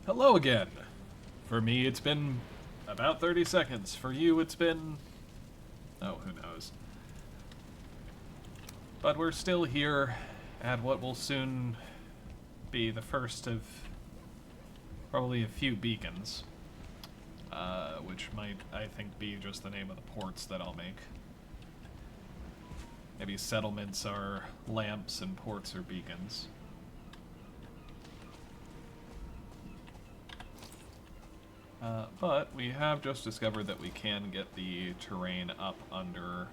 Hello again. For me, it's been about 30 seconds. For you, it's been... oh, who knows. But we're still here at what will soon be the first of probably a few beacons. Which might, I think, be just the name of the ports that I'll make. Maybe settlements are lamps and ports are beacons. But we have just discovered that we can get the terrain up under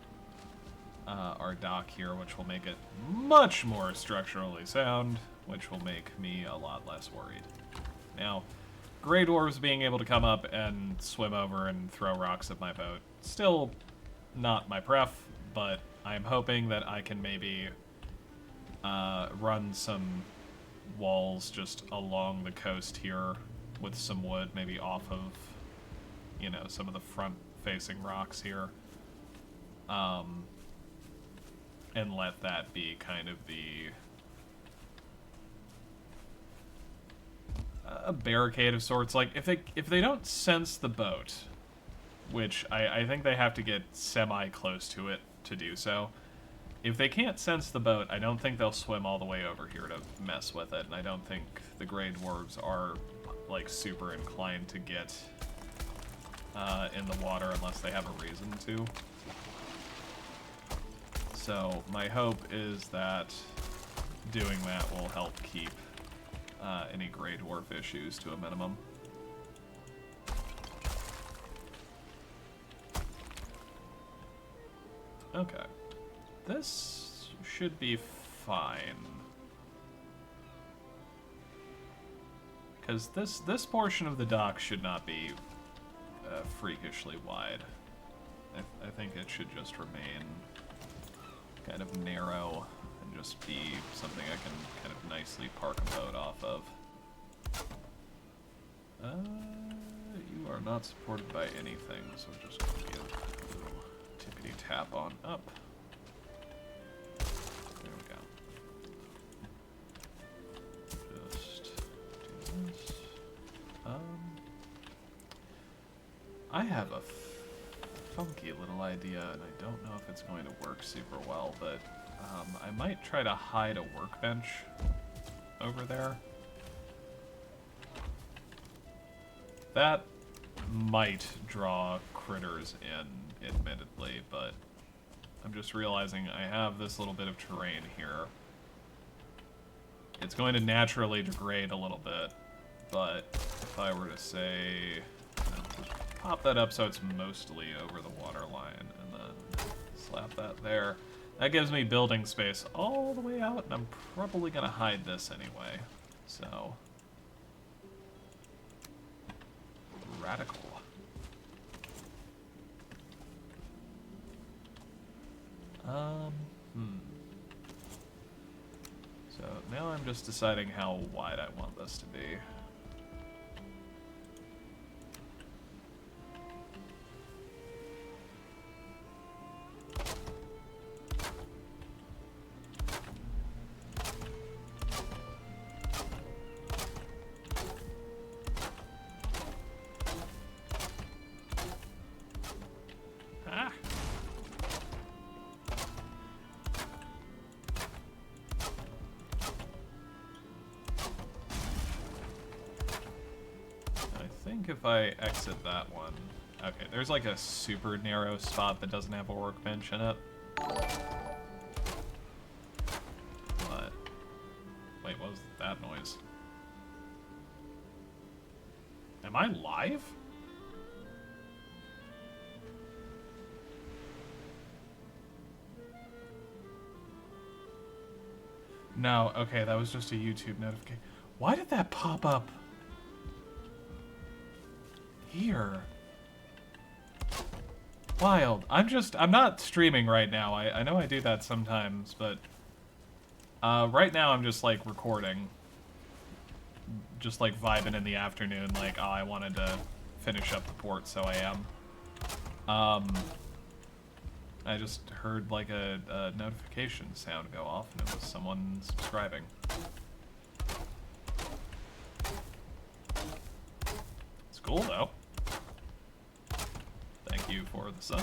our dock here, which will make it much more structurally sound, which will make me a lot less worried. Now, Grey Dwarves being able to come up and swim over and throw rocks at my boat, still not my pref, but I'm hoping that I can maybe run some walls just along the coast here with some wood, maybe off of, you know, some of the front-facing rocks here. And let that be kind of the... a barricade of sorts. Like, if they don't sense the boat, which I think they have to get semi-close to it to do so. If they can't sense the boat, I don't think they'll swim all the way over here to mess with it, and I don't think the Grey Dwarves are, like, super inclined to get in the water unless they have a reason to. So my hope is that doing that will help keep any Grey Dwarf issues to a minimum. Okay. This should be fine. Because this portion of the dock should not be freakishly wide. I think it should just remain kind of narrow and just be something I can kind of nicely park a boat off of. You are not supported by anything, so we're just going to give a little tippity tap on up. There we go. Just do this. I have a funky little idea, and I don't know if it's going to work super well, but I might try to hide a workbench over there. That might draw critters in, admittedly, but I'm just realizing I have this little bit of terrain here. It's going to naturally degrade a little bit, but if I were to say, just pop that up so it's mostly over the water line, and then slap that there. That gives me building space all the way out, and I'm probably going to hide this anyway, so... radical. So now I'm just deciding how wide I want this to be. If I exit that one... okay, there's like a super narrow spot that doesn't have a workbench in it. But... wait, what was that noise? Am I live? No, okay, that was just a YouTube notification. Why did that pop up here? Wild. I'm not streaming right now. I know I do that sometimes, but right now I'm just like recording. Just like vibing in the afternoon, like, oh, I wanted to finish up the port, so I am. I just heard like a notification sound go off, and it was someone subscribing. cool, though. Thank you for the sub.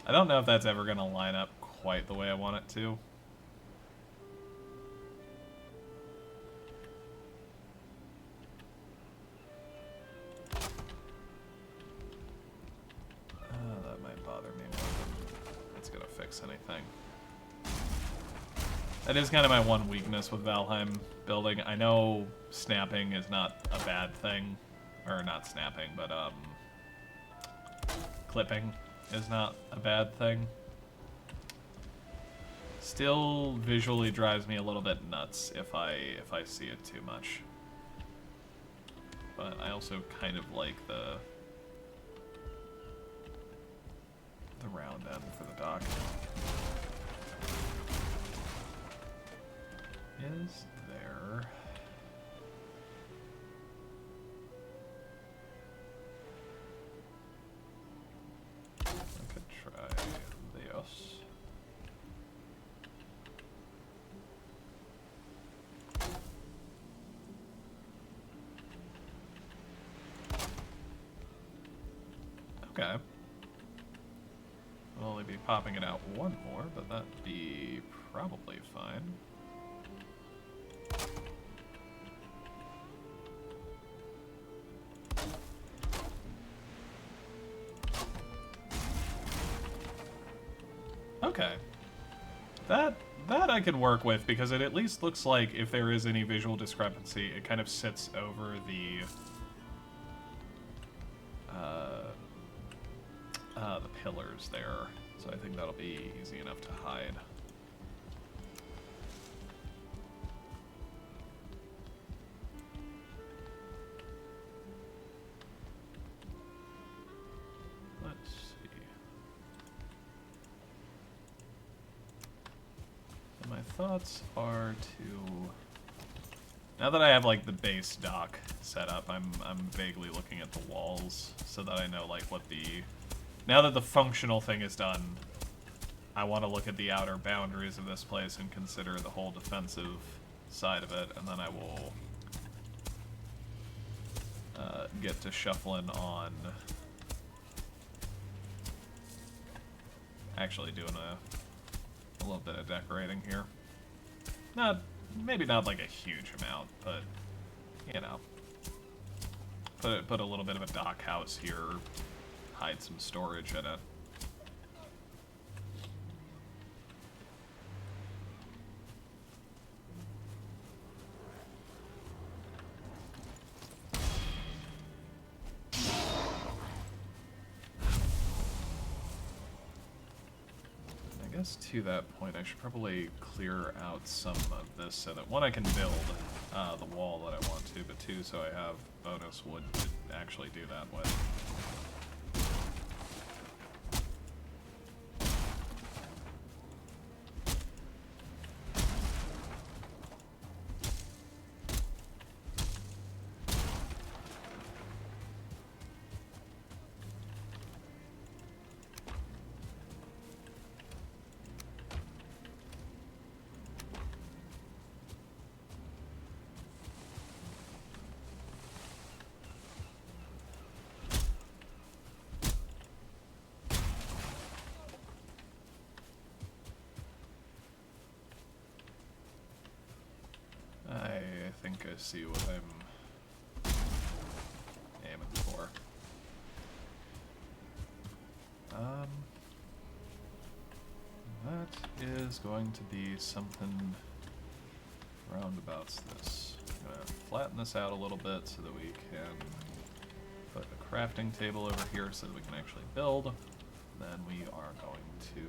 I don't know if that's ever going to line up quite the way I want it to. That might bother me more than it's going to fix anything. That is kind of my one weakness with Valheim building. I know snapping is not a bad thing. Or not snapping, but clipping is not a bad thing. Still visually drives me a little bit nuts if I see it too much. But I also kind of like the round end for the dock. Is there... I could try this. Okay. I'll only be popping it out one more, but that'd be probably fine. Okay. That I could work with, because it at least looks like if there is any visual discrepancy, it kind of sits over the pillars there. So I think that'll be easy enough to hide. Let's see. So my thoughts are to... Now that I have like the base dock set up, I'm vaguely looking at the walls so that I know like what the... Now that the functional thing is done, I want to look at the outer boundaries of this place and consider the whole defensive side of it, and then I will get to shuffling on actually doing a little bit of decorating here. Maybe not like a huge amount, but you know, put a little bit of a dock house here. Hide some storage in it. I guess to that point, I should probably clear out some of this so that, one, I can build the wall that I want to, but two, so I have bonus wood to actually do that with. think I see what I'm aiming for. That is going to be something roundabouts this. I'm going to flatten this out a little bit so that we can put a crafting table over here so that we can actually build. Then we are going to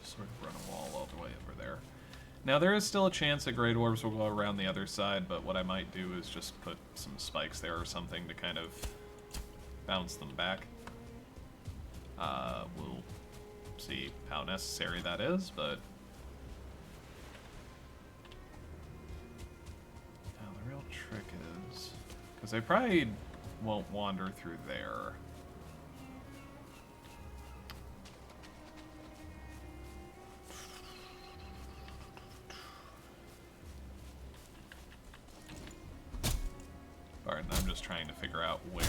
sort of run a wall all the way over there. Now there is still a chance that Great Orbs will go around the other side, but what I might do is just put some spikes there or something to kind of bounce them back. We'll see how necessary that is, but now the real trick is, because they probably won't wander through there. Pardon, I'm just trying to figure out where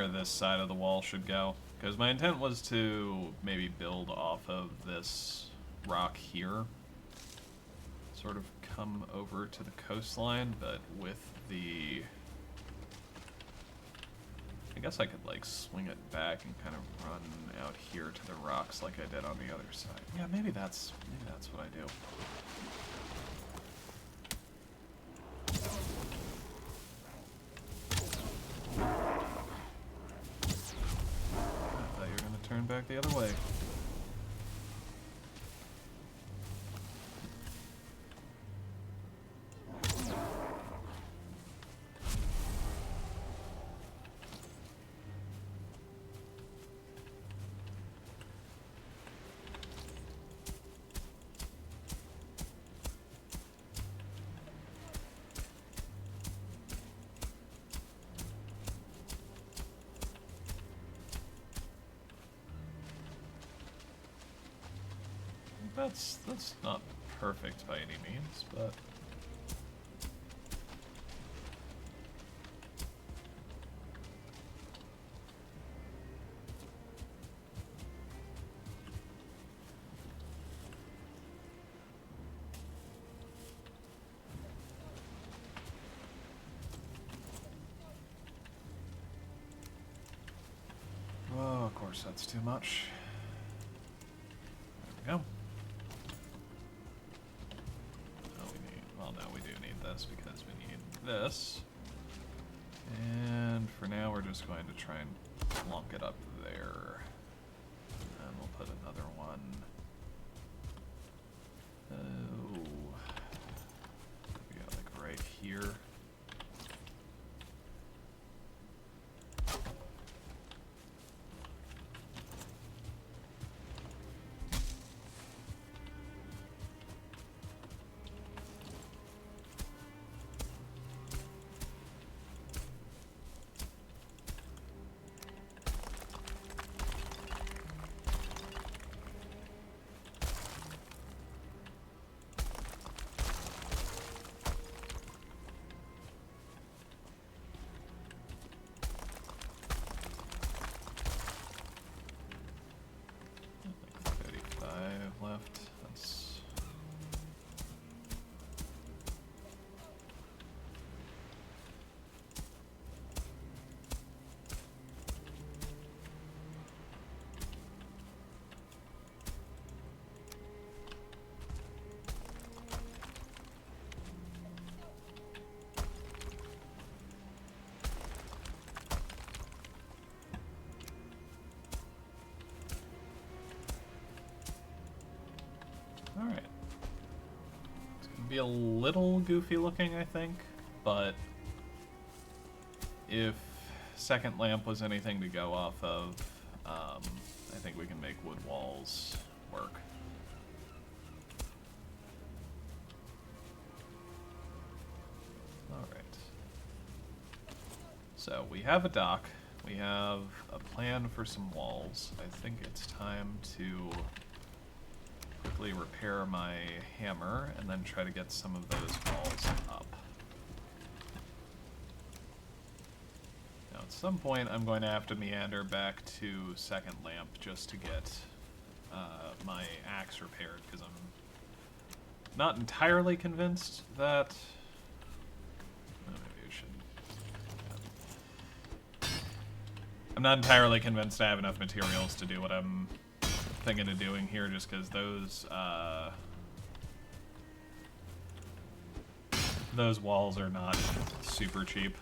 this side of the wall should go. Because my intent was to maybe build off of this rock here. Sort of come over to the coastline, but with the... I guess I could like swing it back and kind of run out here to the rocks like I did on the other side. Yeah, maybe that's what I do. Turn back the other way. That's not perfect by any means, but oh, of course that's too much. There we go. Because we need this, and for now we're just going to try and plonk it up there, and we'll put another one. Oh, yeah, like right here. Left. That's alright. It's going to be a little goofy looking, I think, but if second lamp was anything to go off of, I think we can make wood walls work. Alright. So we have a dock, we have a plan for some walls. I think it's time to quickly repair my hammer and then try to get some of those walls up. Now, at some point, I'm going to have to meander back to second lamp just to get my axe repaired, because I'm not entirely convinced that... Oh, maybe I shouldn't. I'm not entirely convinced I have enough materials to do what I'm thinking of doing here, just because those walls are not super cheap.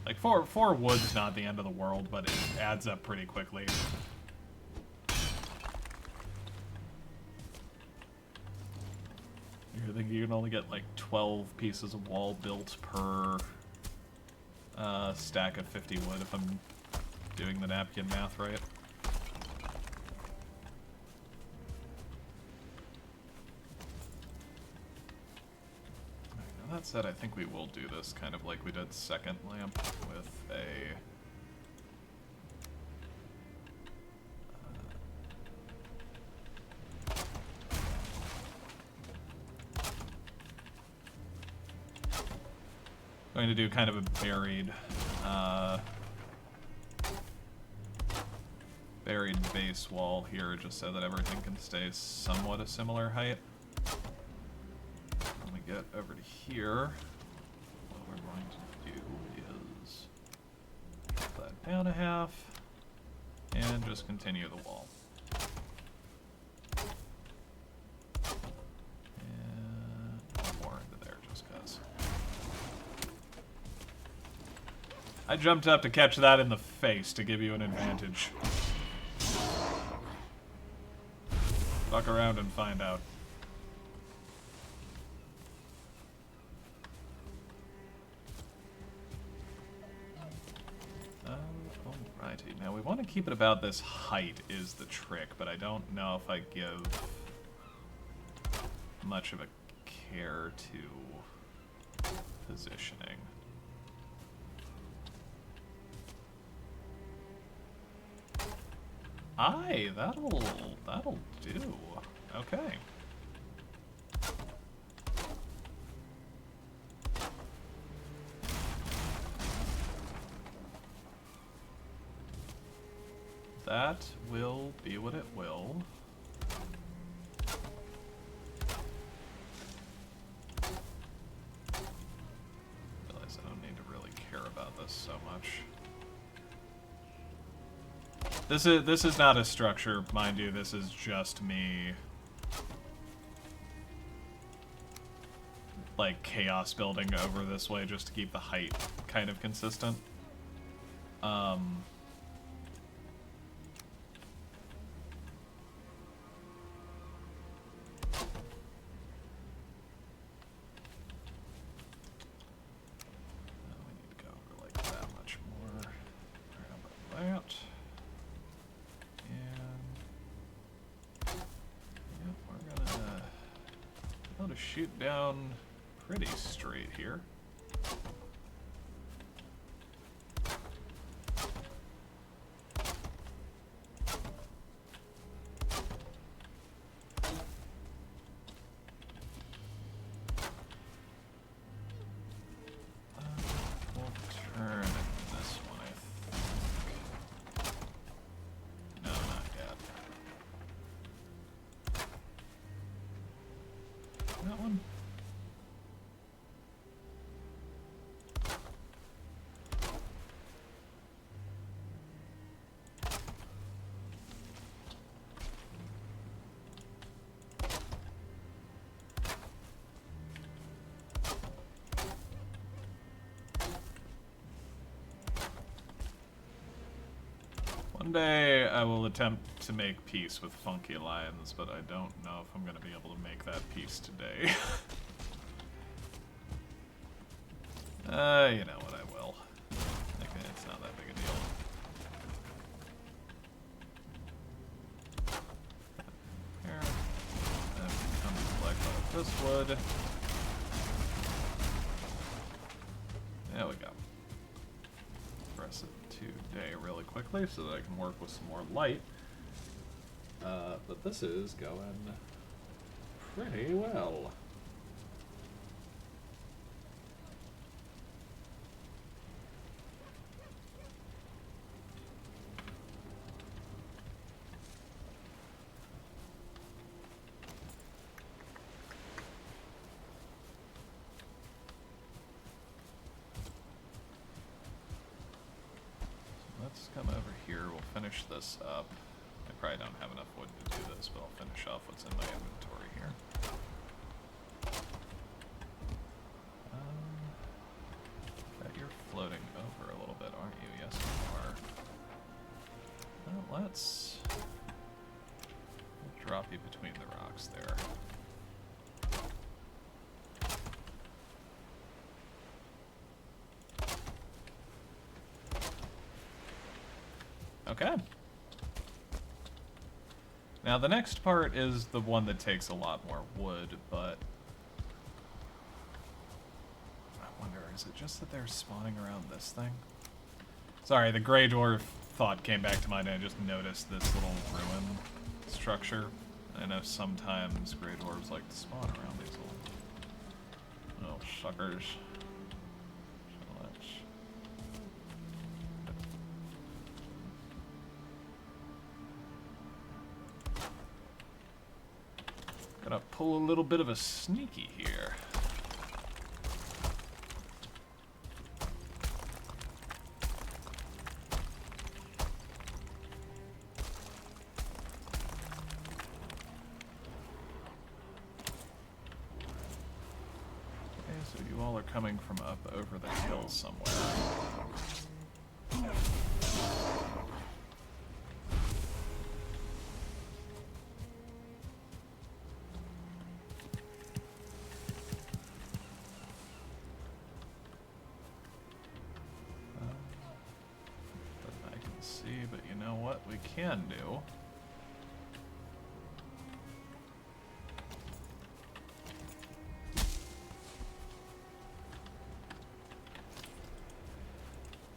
Like, four wood's not the end of the world, but it adds up pretty quickly. I think you can only get like 12 pieces of wall built per stack of 50 wood, if I'm doing the napkin math right. Now that said, I think we will do this kind of like we did second lamp with a... going to do kind of a buried base wall here, just so that everything can stay somewhat a similar height. When we get over to here, what we're going to do is cut that down a half, and just continue the wall. And one more into there, just cause. I jumped up to catch that in the face to give you an advantage. Fuck around and find out. Alrighty, now we want to keep it about this height is the trick, but I don't know if I give much of a care to positioning. Aye, that'll do. Okay. That will be what it will. Realize I don't need to really care about this so much. This is not a structure, mind you. This is just me, like, chaos building over this way just to keep the height kind of consistent. We need to go over like that much more. How about that? To shoot down pretty straight here. We'll turn this one, I think. No, not yet. That one? One day I will attempt to make peace with funky lions, but I don't know if I'm going to be able to make that peace today. You know what, I will. Okay, it's not that big a deal. Here. Then come collect all of this wood. There we go. Press it today really quickly so that I can work with some more light. But this is going pretty well. Let's come over here, we'll finish this up. I probably don't have enough wood to do this, but I'll finish off what's in my inventory here. Bet you're floating over a little bit, aren't you? Yes, you are. Well, let's drop you between the rocks there. Okay. Now the next part is the one that takes a lot more wood, but I wonder, is it just that they're spawning around this thing? Sorry, the Grey Dwarf thought came back to mind and I just noticed this little ruin structure. I know sometimes Grey Dwarves like to spawn around these little suckers. Gotta pull a little bit of a sneaky here. Okay, so you all are coming from up over the hill somewhere. But you know what we can do? I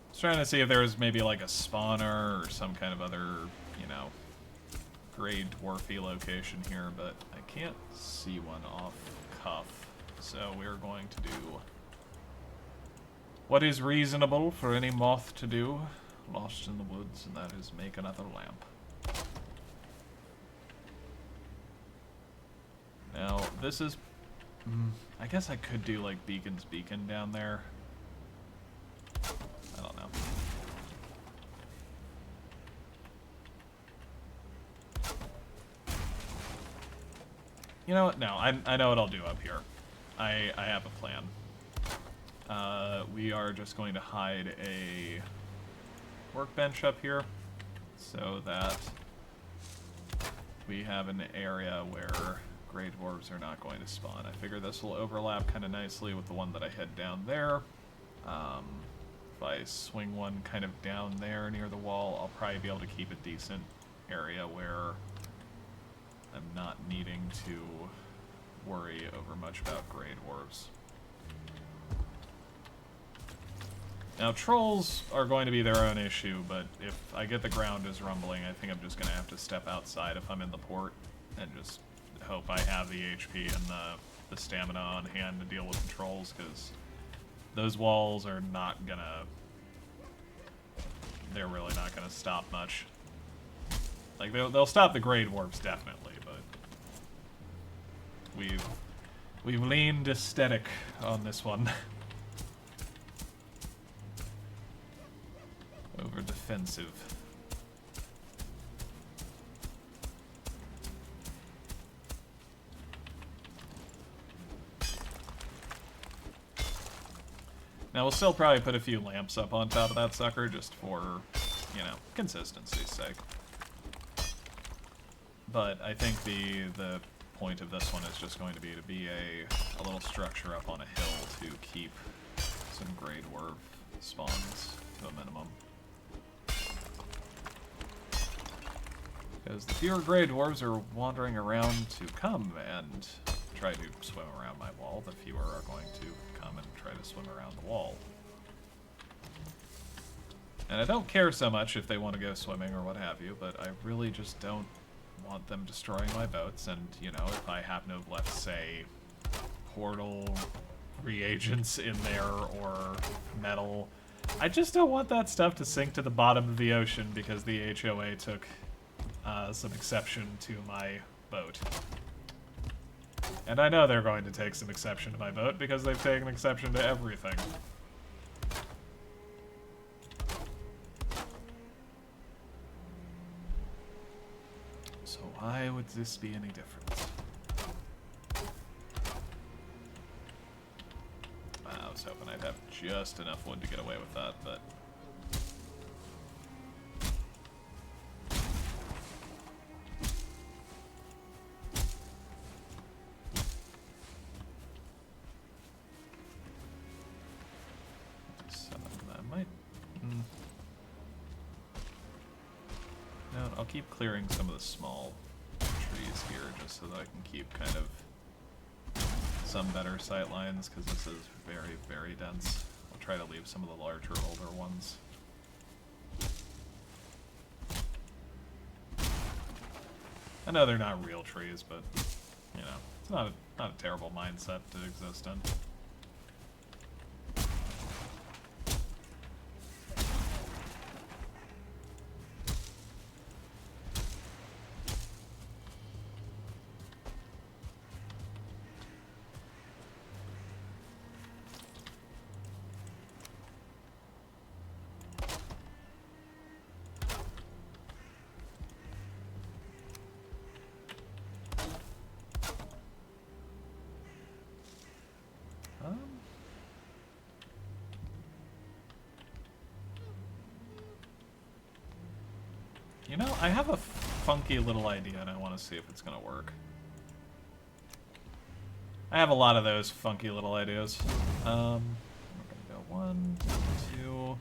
was trying to see if there was maybe like a spawner or some kind of other, you know, Grey Dwarfy location here, but I can't see one off cuff. So we're going to do what is reasonable for any moth to do. Lost in the woods, and that is make another lamp. Now, this is... I guess I could do, like, Beacon's Beacon down there. I don't know. You know what? No, I know what I'll do up here. I have a plan. We are just going to hide a workbench up here so that we have an area where Grey Dwarves are not going to spawn. I figure this will overlap kind of nicely with the one that I had down there. If I swing one kind of down there near the wall, I'll probably be able to keep a decent area where I'm not needing to worry over much about Grey Dwarves. Now, trolls are going to be their own issue, but if I get the ground is rumbling, I think I'm just going to have to step outside if I'm in the port and just hope I have the HP and the stamina on hand to deal with the trolls, because those walls are not going to... They're really not going to stop much. Like, they'll stop the Grey Dwarves, definitely, but... We've leaned aesthetic on this one. Over defensive. Now we'll still probably put a few lamps up on top of that sucker just for, you know, consistency's sake. But I think the point of this one is just going to be a little structure up on a hill to keep some Grey Dwarf spawns to a minimum. Because the fewer Grey Dwarves are wandering around to come and try to swim around my wall, the fewer are going to come and try to swim around the wall. And I don't care so much if they want to go swimming or what have you, but I really just don't want them destroying my boats, and, you know, if I happen to have left, say, portal reagents in there or metal, I just don't want that stuff to sink to the bottom of the ocean because the HOA took some exception to my boat. And I know they're going to take some exception to my boat because they've taken exception to everything. So why would this be any different? I was hoping I'd have just enough wood to get away with that, but... I'll keep clearing some of the small trees here just so that I can keep kind of some better sight lines, because this is very, very dense. I'll try to leave some of the larger, older ones. I know they're not real trees, but, you know, it's not a terrible mindset to exist in. You know, I have a funky little idea and I want to see if it's going to work. I have a lot of those funky little ideas. We're going to go 1, 2,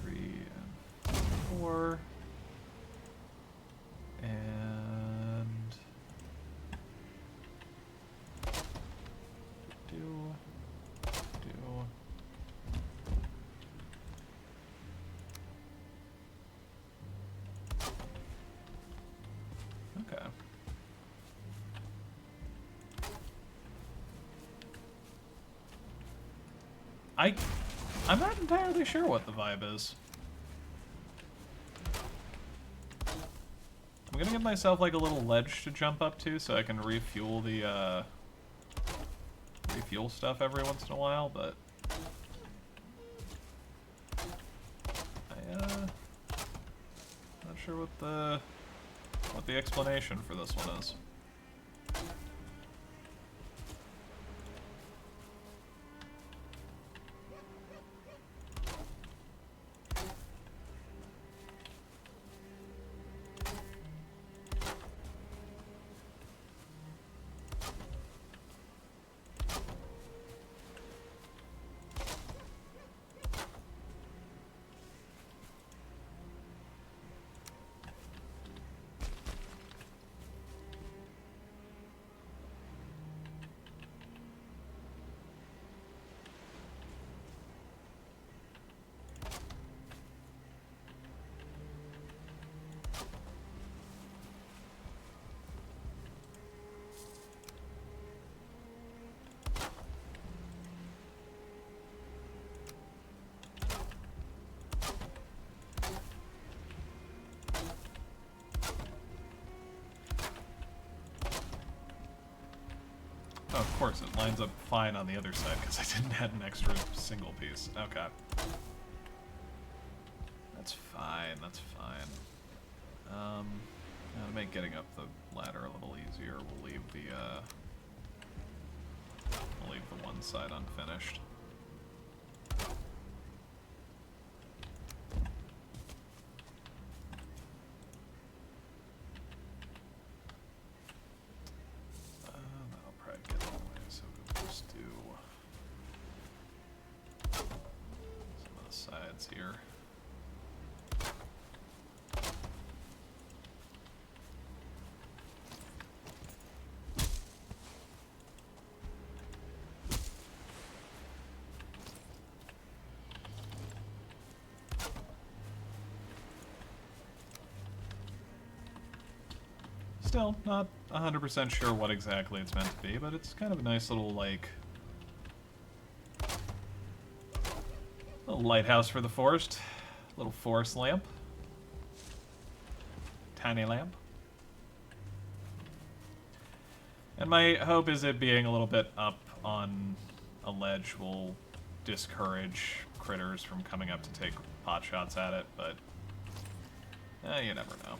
3, and 4. And... do... Okay. I'm not entirely sure what the vibe is. I'm gonna give myself like a little ledge to jump up to so I can refuel the refuel stuff every once in a while, but not sure what the explanation for this one is. Oh, of course, it lines up fine on the other side because I didn't add an extra single piece. Okay. That's fine, that's fine. To make getting up the ladder a little easier, we'll leave the one side unfinished. That'll probably get in the way, so we'll just do some of the sides here. Still, not 100% sure what exactly it's meant to be, but it's kind of a nice little, like... little lighthouse for the forest. Little forest lamp. Tiny lamp. And my hope is it being a little bit up on a ledge will discourage critters from coming up to take pot shots at it, but you never know.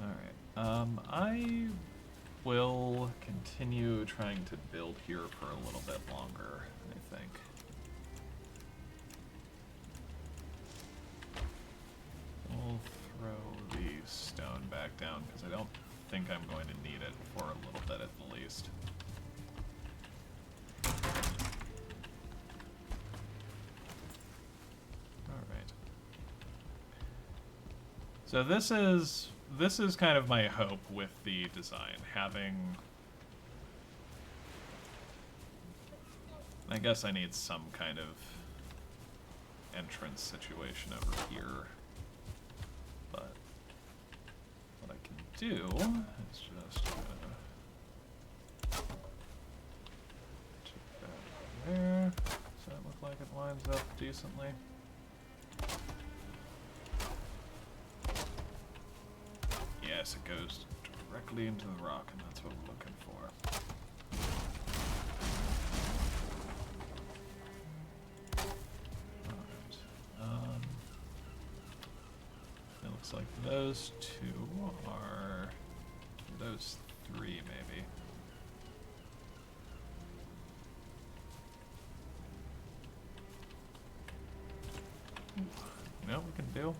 Alright, I will continue trying to build here for a little bit longer, I think. We'll throw the stone back down, because I don't think I'm going to need it for a little bit at the least. Alright. So this is kind of my hope with the design, having... I guess I need some kind of entrance situation over here. But what I can do is just take that there. Does that look like it lines up decently? Yes, it goes directly into the rock, and that's what we're looking for. Alright. It looks like those two are... those three, maybe. You know what we can do?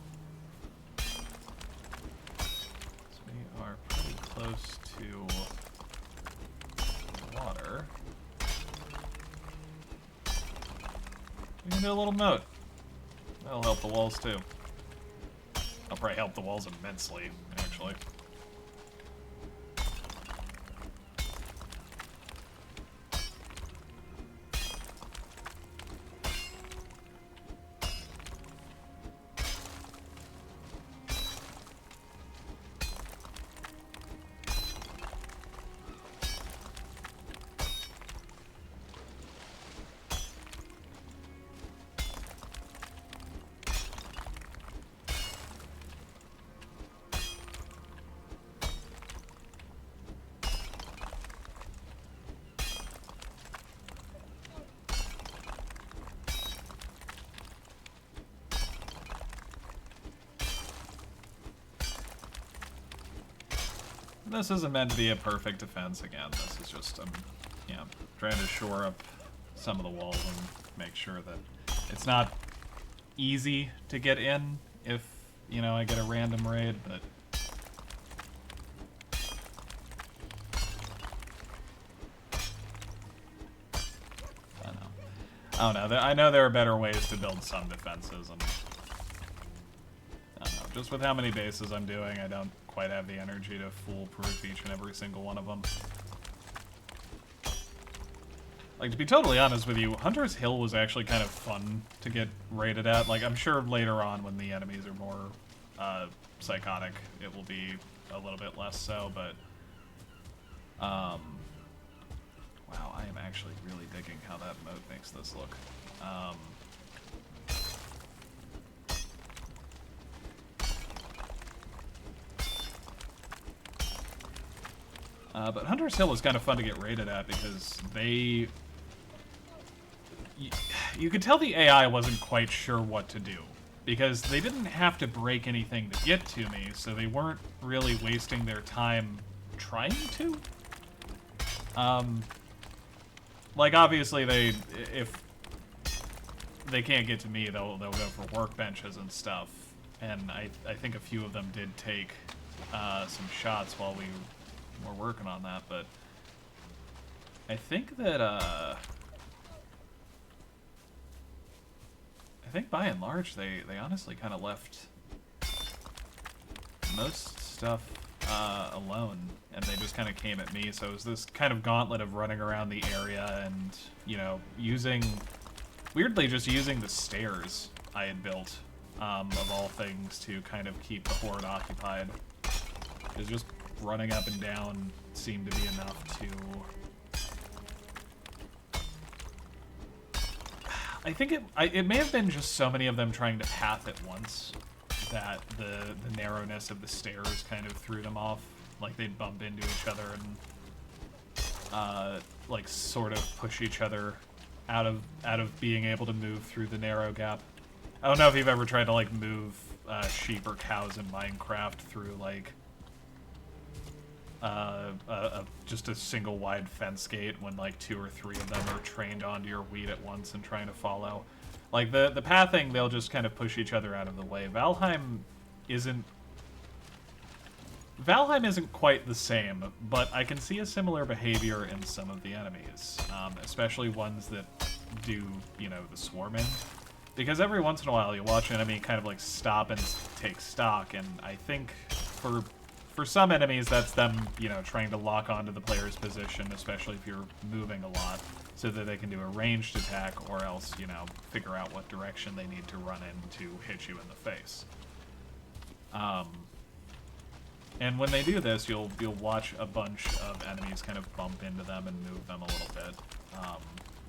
We are pretty close to water. We can do a little moat. That'll help the walls too. That'll probably help the walls immensely, actually. This isn't meant to be a perfect defense again. This is just, yeah, trying to shore up some of the walls and make sure that it's not easy to get in if, you know, I get a random raid, but... I don't know. I know there are better ways to build some defenses, and... I don't know. Just with how many bases I'm doing, I don't quite have the energy to foolproof each and every single one of them. Like, to be totally honest with you, Hunter's Hill was actually kind of fun to get raided at. Like, I'm sure later on when the enemies are more psychotic, it will be a little bit less so, but... wow, I am actually really digging how that moat makes this look. But Hunter's Hill is kind of fun to get raided at because they... You could tell the AI wasn't quite sure what to do. Because they didn't have to break anything to get to me, so they weren't really wasting their time trying to. Like, obviously, if they can't get to me, they'll go for workbenches and stuff. And I think a few of them did take some shots while we were working on that, but I think that I think by and large they honestly kind of left most stuff alone, and they just kind of came at me. So it was this kind of gauntlet of running around the area and, you know, weirdly just using the stairs I had built of all things, to kind of keep the horde occupied. Is just running up and down seemed to be enough to... I think it may have been just so many of them trying to path at once that the narrowness of the stairs kind of threw them off. Like, they'd bump into each other and like sort of push each other out of being able to move through the narrow gap. I don't know if you've ever tried to like move sheep or cows in Minecraft through like just a single wide fence gate when like 2 or 3 of them are trained onto your wheat at once and trying to follow. Like the pathing, they'll just kind of push each other out of the way. Valheim isn't quite the same, but I can see a similar behavior in some of the enemies, especially ones that do, you know, the swarming. Because every once in a while you watch an enemy kind of like stop and take stock, and I think for some enemies that's them, you know, trying to lock onto the player's position, especially if you're moving a lot, so that they can do a ranged attack, or else, you know, figure out what direction they need to run in to hit you in the face. And when they do this, you'll watch a bunch of enemies kind of bump into them and move them a little bit.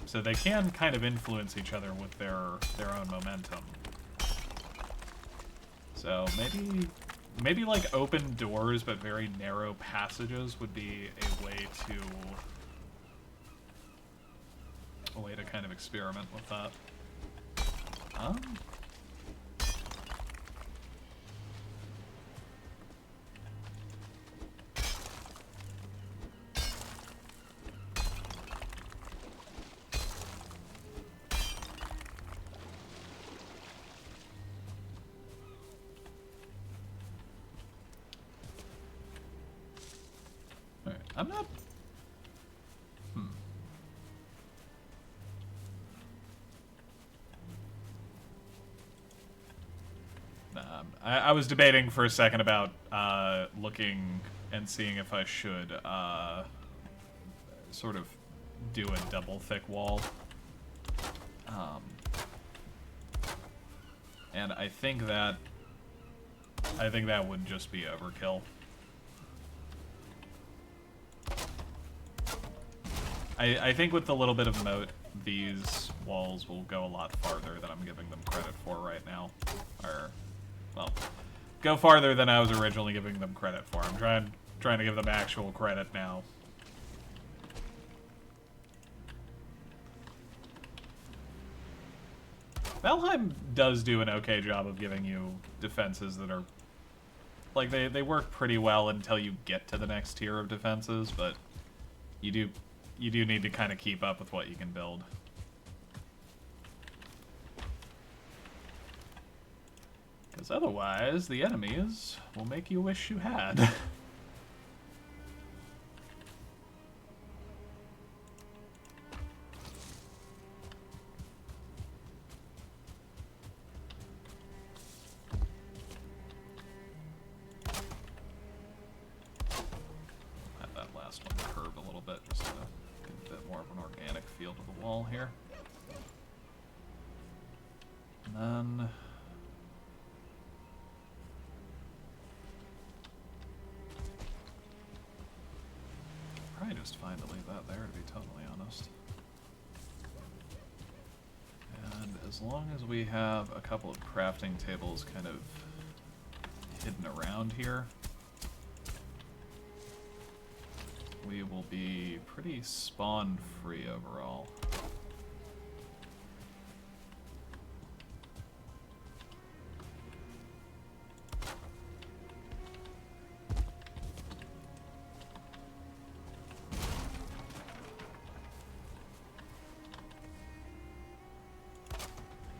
So they can kind of influence each other with their own momentum. So maybe like open doors but very narrow passages would be a way to kind of experiment with that. I'm not... I was debating for a second about looking and seeing if I should sort of do a double thick wall. And I think that would just be overkill. I think with a little bit of moat, these walls will go a lot farther than I'm giving them credit for right now. Or, well, go farther than I was originally giving them credit for. I'm trying to give them actual credit now. Valheim does do an okay job of giving you defenses that are... Like, they work pretty well until you get to the next tier of defenses, but you do need to kind of keep up with what you can build. Because otherwise, the enemies will make you wish you had. Here. And then probably just fine to leave that there, to be totally honest. And as long as we have a couple of crafting tables kind of hidden around here, we will be pretty spawn-free overall.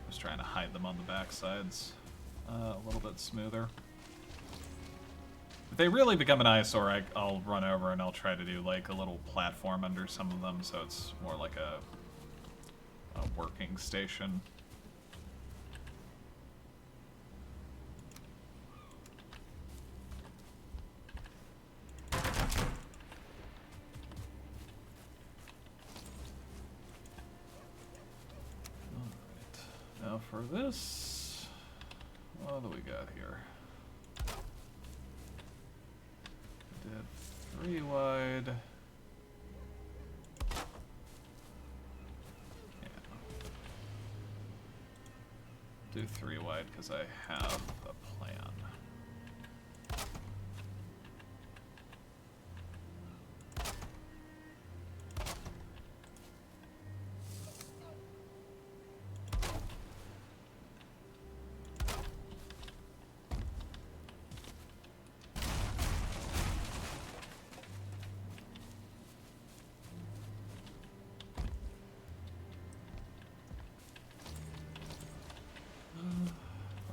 Just trying to hide them on the back sides a little bit smoother. If they really become an eyesore, I'll run over and I'll try to do like a little platform under some of them, so it's more like a working station. Alright, now for this... What do we got here? Did 3 wide. Yeah. Do 3 wide because I have a plan.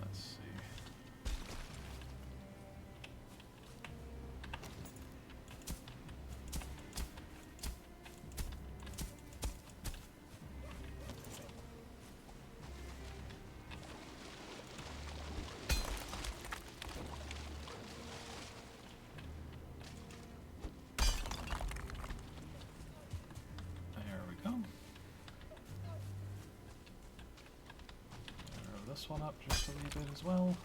Let's see. There we go. Throw this one up just a wee bit as well.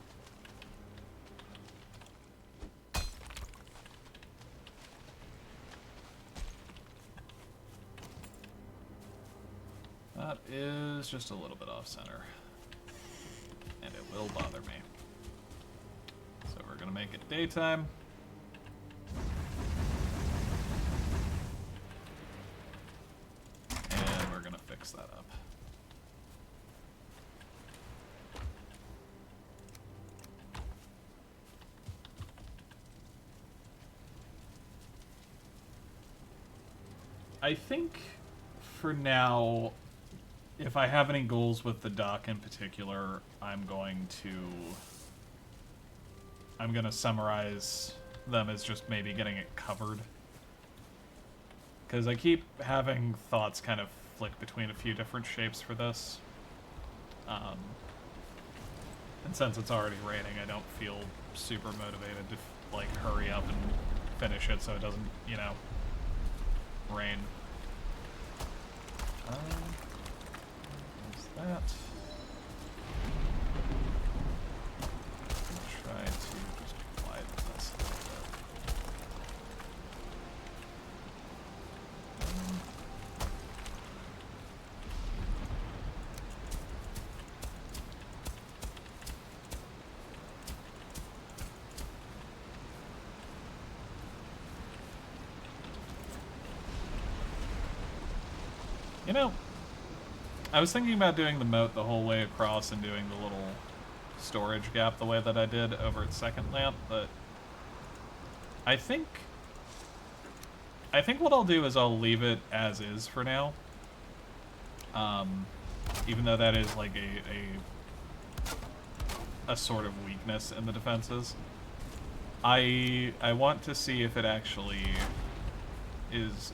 That is just a little bit off center. And it will bother me. So we're gonna make it daytime. And we're gonna fix that up. I think for now, if I have any goals with the dock in particular, I'm going to summarize them as just maybe getting it covered. Because I keep having thoughts kind of flick between a few different shapes for this. And since it's already raining, I don't feel super motivated to like hurry up and finish it so it doesn't, you know, rain. There's that. Try to just widen this a little bit. You know, I was thinking about doing the moat the whole way across and doing the little storage gap the way that I did over at second lamp, but I think what I'll do is I'll leave it as is for now. Even though that is like a sort of weakness in the defenses. I want to see if it actually is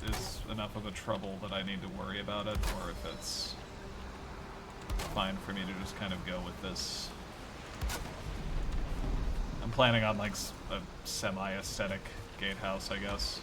enough of a trouble that I need to worry about it, or if it's fine for me to just kind of go with this. I'm planning on like a semi-aesthetic gatehouse, I guess.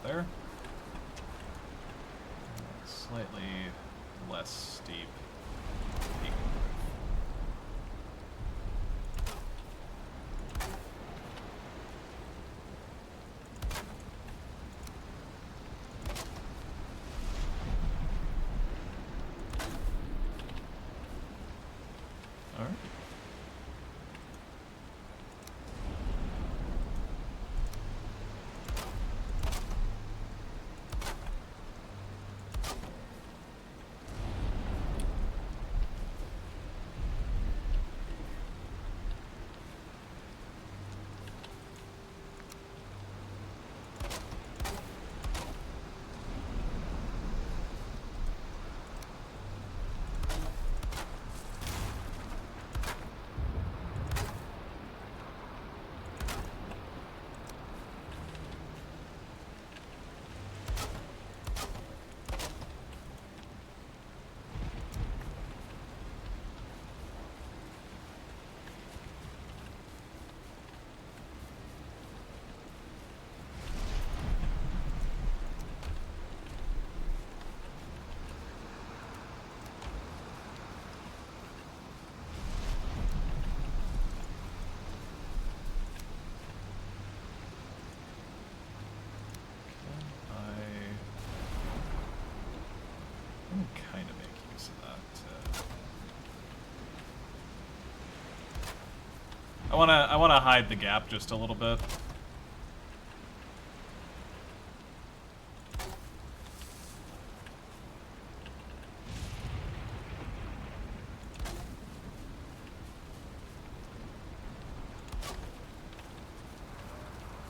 There. Slightly less steep peak. I wanna hide the gap just a little bit.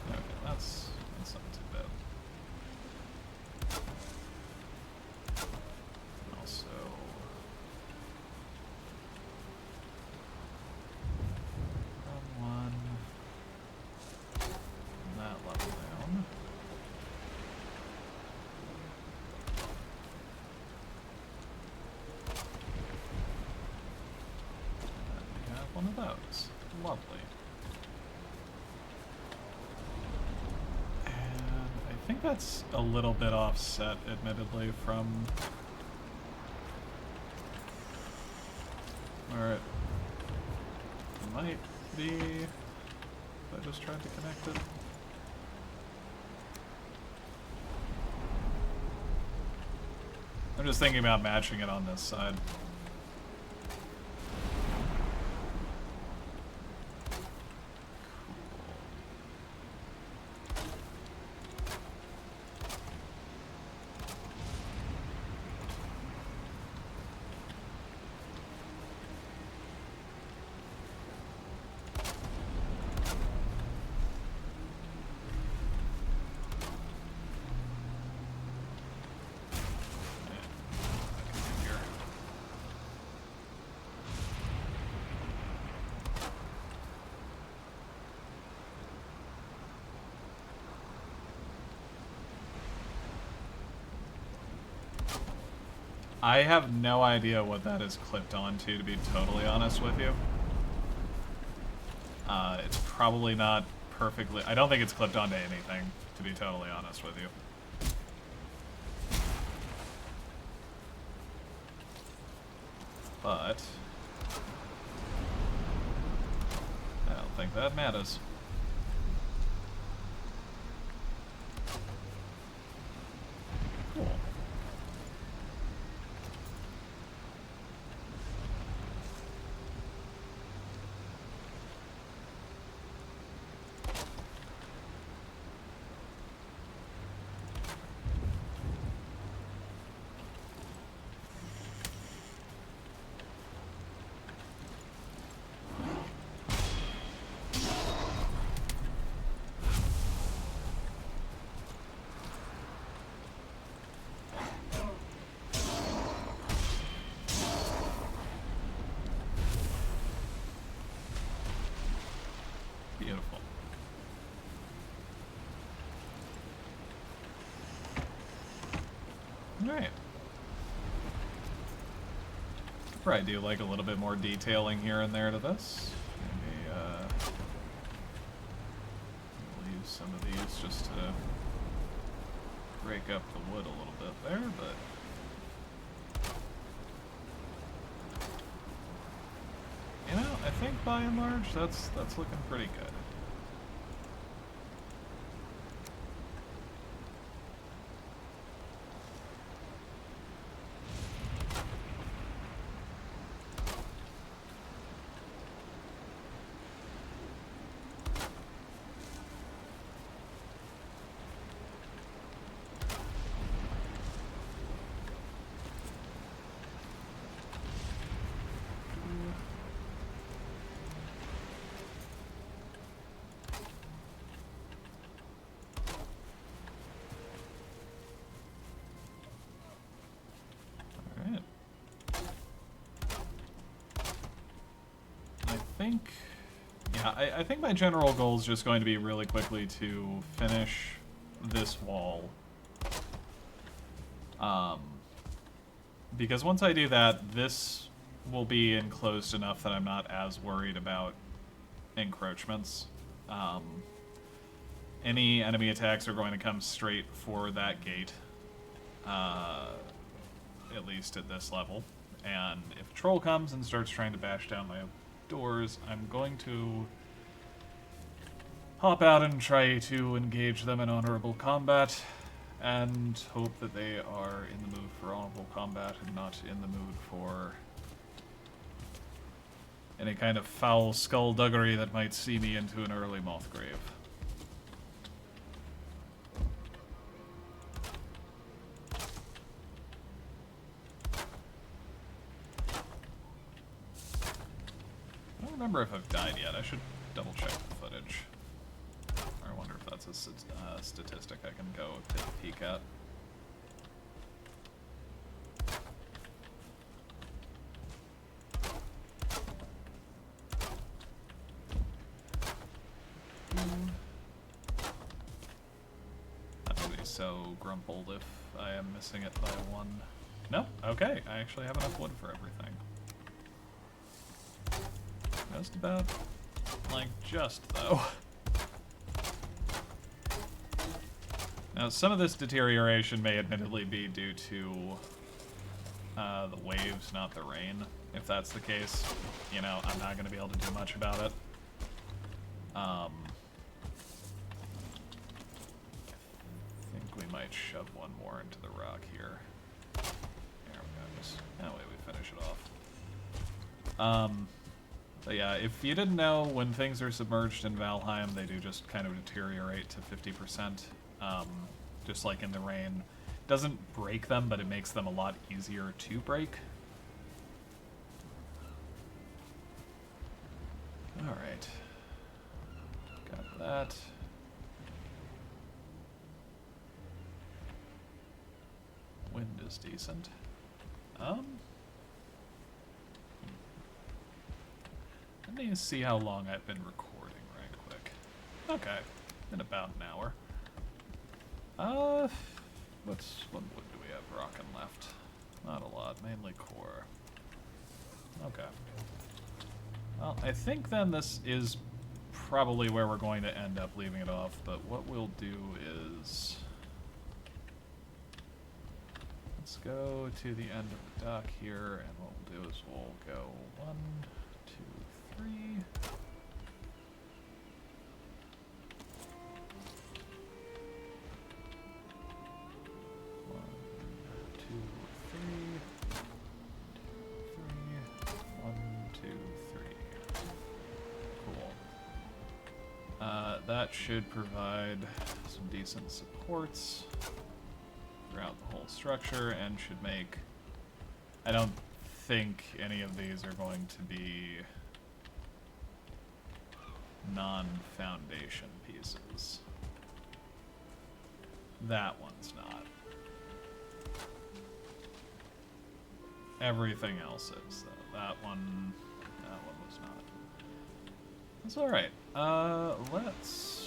Okay, that's not too bad. Also, one on that level down. And we have one of those. Lovely. And I think that's a little bit offset, admittedly, from where it might be if I just tried to connect it. I'm just thinking about matching it on this side. I have no idea what that is clipped onto, to be totally honest with you. It's probably not perfectly... I don't think it's clipped onto anything, to be totally honest with you. But I don't think that matters. Cool. Beautiful. Alright. Probably do like a little bit more detailing here and there to this. Maybe, we'll use some of these just to break up the wood a little bit there, but... You know, I think by and large, that's looking pretty good. I think my general goal is just going to be really quickly to finish this wall. Because once I do that, this will be enclosed enough that I'm not as worried about encroachments. Any enemy attacks are going to come straight for that gate, at least at this level. And if a troll comes and starts trying to bash down my doors, I'm going to hop out and try to engage them in honorable combat, and hope that they are in the mood for honorable combat and not in the mood for any kind of foul skullduggery that might see me into an early moth grave. I don't remember if I've died yet. I should double check the footage. I wonder if that's a statistic I can go take a peek at. Not gonna be so grumpled if I am missing it by one. No? Okay, I actually have enough wood for everything. Just about. Like, just, though. Now, some of this deterioration may admittedly be due to the waves, not the rain. If that's the case, you know, I'm not going to be able to do much about it. I think we might shove one more into the rock here. There we go. Just that way we finish it off. But yeah, if you didn't know, when things are submerged in Valheim, they do just kind of deteriorate to 50%, just like in the rain. Doesn't break them, but it makes them a lot easier to break. Alright. Got that. Wind is decent. Let me see how long I've been recording right quick. Okay, in about an hour. What wood do we have rockin' left? Not a lot, mainly core. Okay. Well, I think then this is probably where we're going to end up leaving it off, but what we'll do is... let's go to the end of the dock here, and what we'll do is we'll go 1, 2, 3. 1, 2, 3. 1, 2, 3. Cool. That should provide some decent supports throughout the whole structure and should make... I don't think any of these are going to be non-foundation pieces. That one's not. Everything else is, though. That one was not. That's alright. Let's...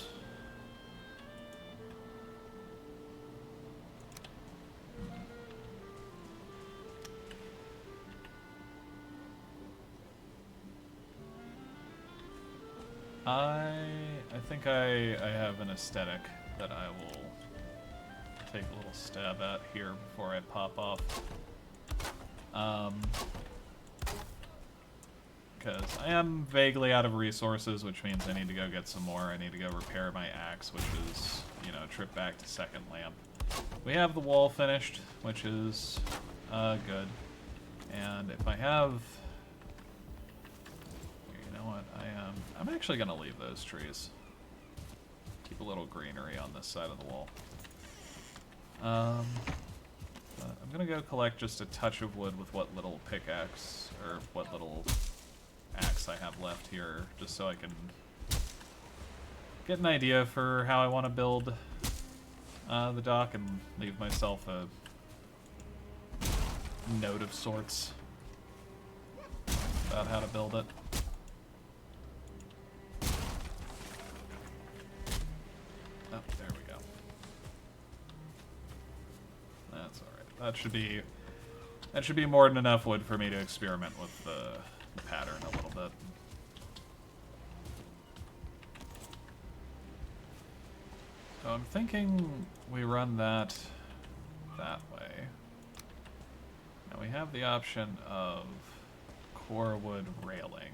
I think I have an aesthetic that I will take a little stab at here before I pop off. Because I am vaguely out of resources, which means I need to go get some more. I need to go repair my axe, which is, you know, a trip back to second lamp. We have the wall finished, which is good. And if I have... you know what, I'm actually going to leave those trees. Keep a little greenery on this side of the wall. I'm going to go collect just a touch of wood with what little pickaxe, or what little axe I have left here, just so I can get an idea for how I want to build the dock and leave myself a note of sorts about how to build it. Oh, there we go. That's alright. That should be more than enough wood for me to experiment with the pattern a little bit. So I'm thinking we run that way. Now we have the option of core wood railing.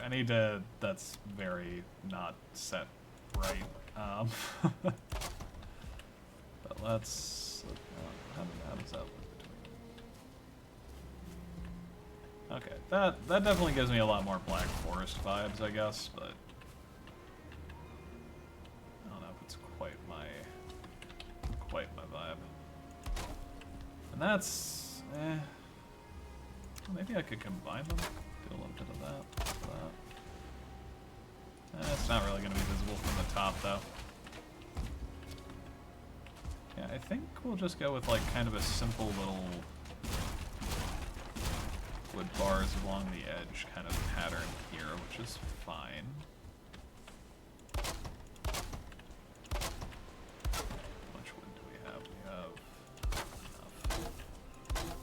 I need to... That's very not set right. But let's... how does that look between... Okay, that definitely gives me a lot more Black Forest vibes, I guess, but... I don't know if it's quite my vibe. And that's... maybe I could combine them. Do a little bit of that. It's not really going to be visible from the top, though. Yeah, I think we'll just go with, like, kind of a simple little wood bars along the edge kind of pattern here, which is fine. How much wood do we have? We have enough.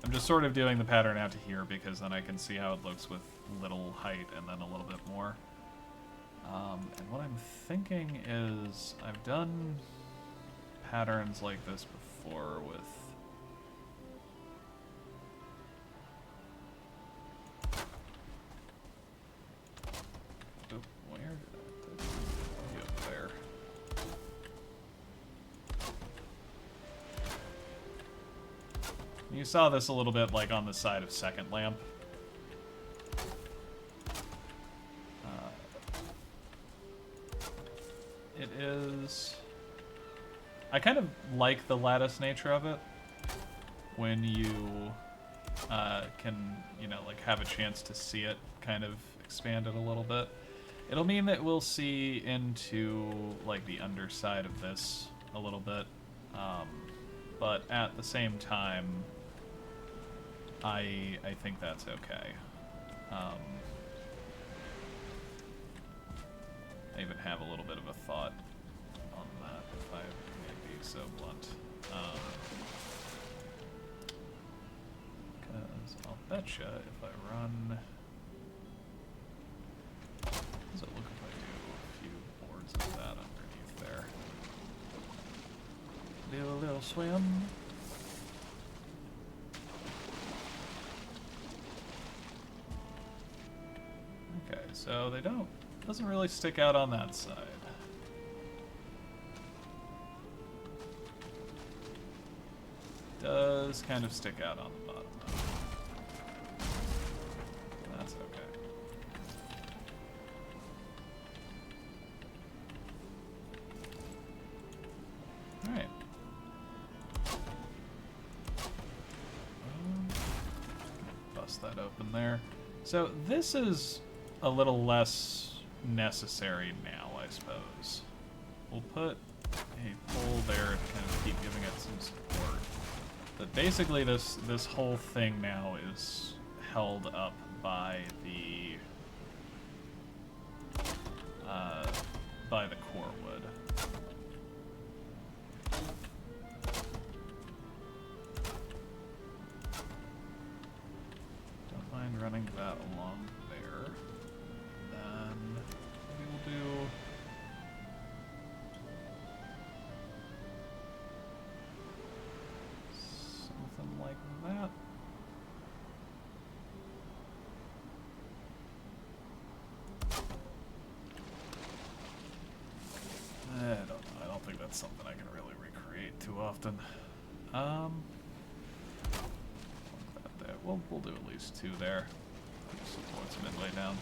I'm just sort of doing the pattern out to here because then I can see how it looks with little height and then a little bit more. And what I'm thinking is I've done patterns like this before with... Oh, where did I put you up there? You saw this a little bit like on the side of second lamp. It is... I kind of like the lattice nature of it when you can, you know, like have a chance to see it kind of expanded a little bit. It'll mean that we'll see into like the underside of this a little bit, but at the same time, I think that's okay. I even have a little bit of a thought on that, if I may be so blunt. Because I'll betcha if I run... How does it look if I do a few boards of that underneath there? Do a little swim. Okay, so they don't... Doesn't really stick out on that side. Does kind of stick out on the bottom, though. That's okay. Alright. Bust that open there. So this is a little less necessary now, I suppose. We'll put a pole there to kind of keep giving it some support. But basically this whole thing now is held up by the core wood. Don't mind running that along there. Then we will do something like that. I don't know. I don't think that's something I can really recreate too often. That there. We'll do at least two there. Supports midway down.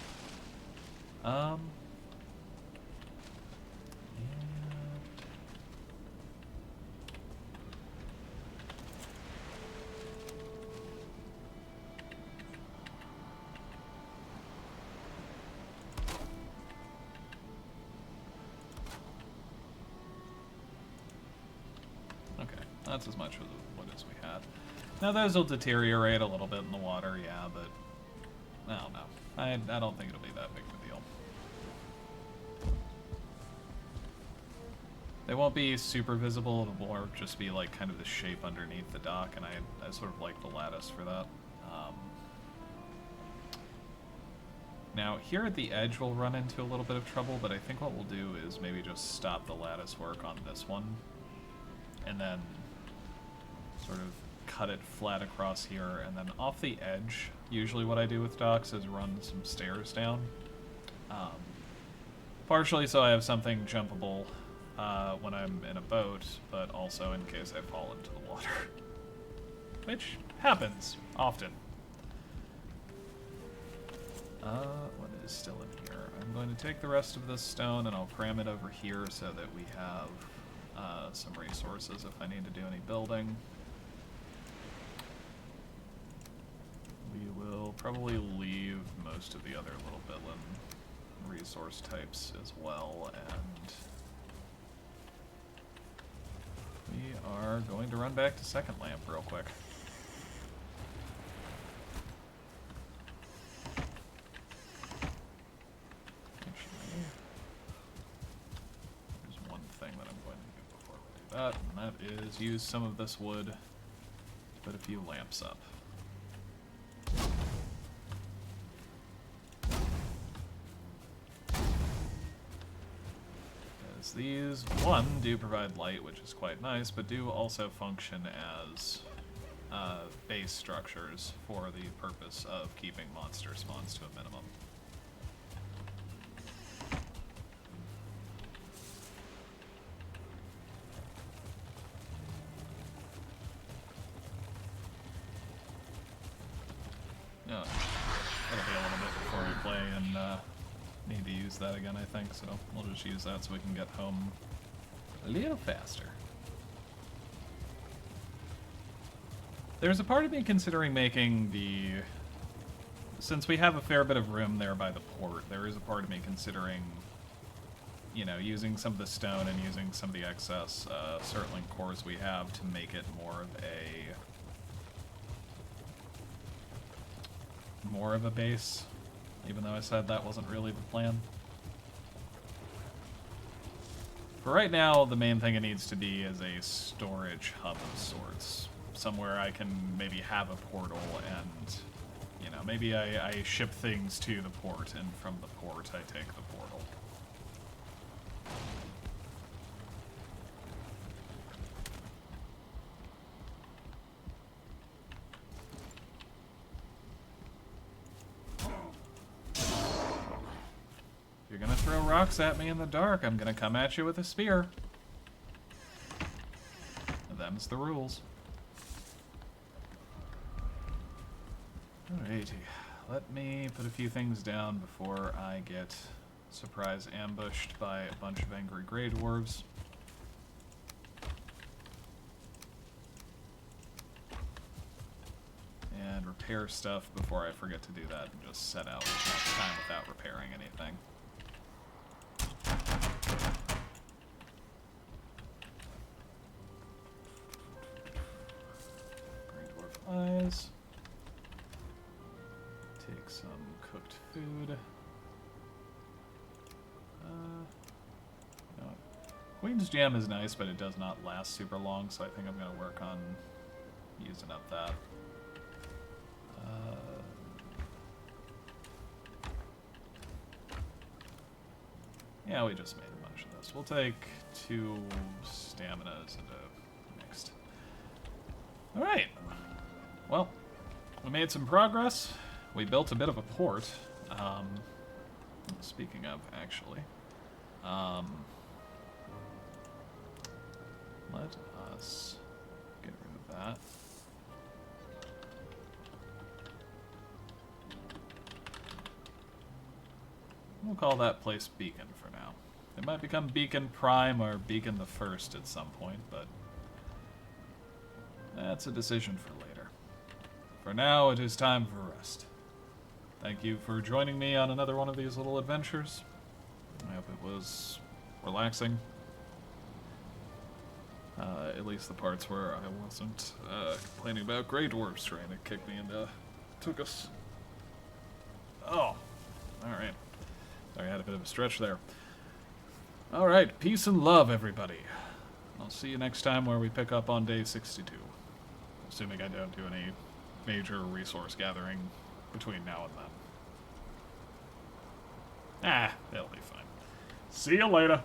And okay, that's as much of what as we had. Now those will deteriorate a little bit in the water, yeah, but I don't know. I don't think it'll be that big of a deal. They won't be super visible, it'll more just be like kind of the shape underneath the dock, and I sort of like the lattice for that. Now here at the edge we'll run into a little bit of trouble, but I think what we'll do is maybe just stop the lattice work on this one, and then sort of cut it flat across here, and then off the edge, usually what I do with docks is run some stairs down, Um, partially so I have something jumpable when I'm in a boat, but also in case I fall into the water. Which happens often. What is still in here? I'm going to take the rest of this stone and I'll cram it over here so that we have some resources if I need to do any building. We will probably leave most of the other little Bitlin resource types as well, and we are going to run back to second lamp real quick. Actually, there's one thing that I'm going to do before we do that, and that is use some of this wood to put a few lamps up. These, one, do provide light, which is quite nice, but do also function as base structures for the purpose of keeping monster spawns to a minimum. No, it'll be a little bit before we play and need to use that again, I think, so we'll just use that so we can get home a little faster. There's a part of me considering making the... Since we have a fair bit of room there by the port, there is a part of me considering, you know, using some of the stone and using some of the excess circling cores we have to make it more of a base. Even though I said that wasn't really the plan. For right now, the main thing it needs to be is a storage hub of sorts. Somewhere I can maybe have a portal and, you know, maybe I ship things to the port, and from the port I take the portal. You're gonna throw rocks at me in the dark, I'm gonna come at you with a spear. Them's the rules. Alrighty, let me put a few things down before I get surprise ambushed by a bunch of angry Grey Dwarves. And repair stuff before I forget to do that and just set out time without repairing anything. Eyes. Take some cooked food. No. Queen's Jam is nice, but it does not last super long, so I think I'm going to work on using up that. Yeah, we just made a bunch of this. We'll take 2 staminas and a mixed. Alright. Well, we made some progress. We built a bit of a port. Speaking of, actually. Let us get rid of that. We'll call that place Beacon for now. It might become Beacon Prime or Beacon the First at some point, but that's a decision for later. For now, it is time for rest. Thank you for joining me on another one of these little adventures. I hope it was relaxing. At least the parts where I wasn't complaining about Grey Dwarves trying to kick me into Tukas. Oh, alright. Sorry, I had a bit of a stretch there. Alright, peace and love, everybody. I'll see you next time where we pick up on day 62. Assuming I don't do any major resource gathering between now and then. It'll be fine. See you later.